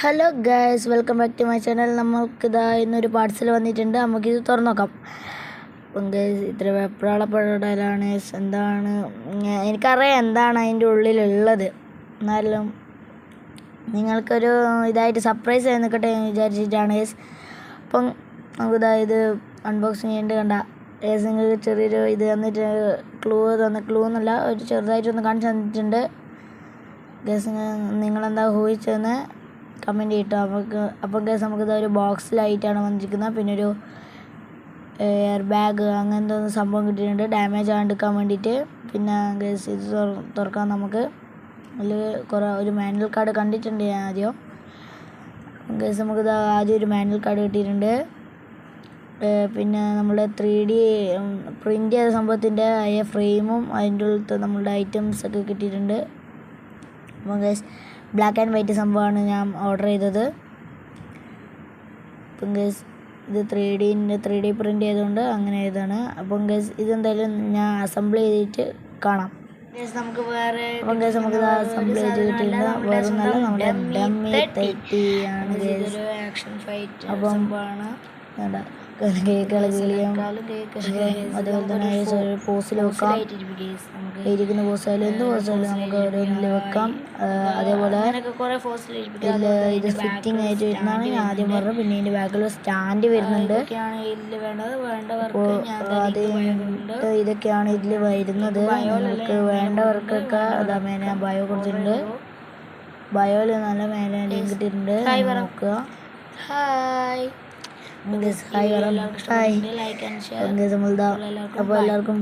Hello guys, welcome back to my channel. നമുക്കിതാ ഇന്നൊരു parcel വന്നിട്ടുണ്ട്. നമുക്കിത് തുറന്നു നോക്കാം. അപ്പം ഗൈസ്, ഇത്ര വെപ്രാളപ്പെടലാണ്. എന്താണ്, എനിക്കറിയാം എന്താണ് അതിൻ്റെ ഉള്ളിലുള്ളത്. എന്നാലും നിങ്ങൾക്കൊരു ഇതായിട്ട് സർപ്രൈസ് ആയി നിൽക്കട്ടെ എന്ന് വിചാരിച്ചിട്ടാണ് ഗൈസ്. അപ്പം നമുക്കിതാ ഇത് അൺബോക്സിങ് ചെയ്യേണ്ടി കണ്ട ഗൈസ്. നിങ്ങൾക്ക് ചെറിയൊരു ഇത് തന്നിട്ട് ക്ലൂ എന്നല്ല, ഒരു ചെറുതായിട്ടൊന്ന് കാണിച്ചു തന്നിട്ടുണ്ട് ഗൈസ്. നിങ്ങളെന്താ ഊഹിച്ചതെന്ന് കമൻറ്റ് ചെയ്തിട്ടോ. അപ്പം ഗൈസ്, നമുക്കിത് ഒരു ബോക്സിലായിട്ടാണ് വന്നിരിക്കുന്നത്. പിന്നെ ഒരു എയർ ബാഗ് അങ്ങനത്തെ ഒന്ന് സംഭവം കിട്ടിയിട്ടുണ്ട്, ഡാമേജ് ആകാണ്ടിരിക്കാൻ വേണ്ടിയിട്ട്. പിന്നെ ഗൈസ്, ഇത് തുറക്കാൻ നമുക്ക് അതിൽ ഒരു മാനുവൽ കാർഡ് കണ്ടിട്ടുണ്ട് ഞാൻ ആദ്യം. ഗൈസ്, നമുക്കിത് ആദ്യം ഒരു മാനുവൽ കാർഡ് കിട്ടിയിട്ടുണ്ട്. പിന്നെ നമ്മുടെ 3D പ്രിൻ്റ് ചെയ്ത സംഭവത്തിൻ്റെ ആയ ഫ്രെയിമും അതിൻ്റെ ഉള്ളിലത്തെ നമ്മളുടെ ഐറ്റംസൊക്കെ കിട്ടിയിട്ടുണ്ട്. അപ്പം ഗൈസ്, ബ്ലാക്ക് ആൻഡ് വൈറ്റ് സംഭവമാണ് ഞാൻ ഓർഡർ ചെയ്തത്. അപ്പം ഗൈസ്, ഇത് 3D പ്രിൻ്റ് ചെയ്തുകൊണ്ട് അങ്ങനെ ഇതാണ്. അപ്പം ഗൈസ്, ഇതെന്തായാലും ഞാൻ അസംബിൾ ചെയ്തിട്ട് കാണാം. നമുക്ക് നമുക്കിത് അസംബിൾ ചെയ്ത് കിട്ടിയിട്ടുണ്ട്. വേറെ നല്ല നമ്മുടെ ഡമ്മി 30 ആണ് ഗൈസ്. അപ്പം വേണ്ട കേക്കുകൾ കിളിയും അതുപോലെ തന്നെ ഒരു പോസിൽ വെക്കാം. ഇരിക്കുന്ന പോസായാലും എന്ത് പോസായാലും നമുക്ക് ഓരോന്നിൽ വെക്കാം. അതേപോലെ ഇത് ഫിറ്റിംഗ് ആയിട്ട് വരുന്നതാണ് ഞാൻ ആദ്യം പറഞ്ഞത്. പിന്നെ ഇതിൻ്റെ ബാക്കിൽ സ്റ്റാൻഡ് വരുന്നുണ്ട്. അപ്പോൾ ഇതൊക്കെയാണ് ഇതിൽ വരുന്നത്. നിങ്ങൾക്ക് വേണ്ടവർക്കൊക്കെ അതാ മേലെ ബയോ കൊടുത്തിട്ടുണ്ട്. ബയോയിൽ നല്ല മേലെ ലിങ്ക് ഇട്ടിട്ടുണ്ട്, നോക്കുക. ഹായ് ഹായ്, അപ്പോൾ എല്ലാവർക്കും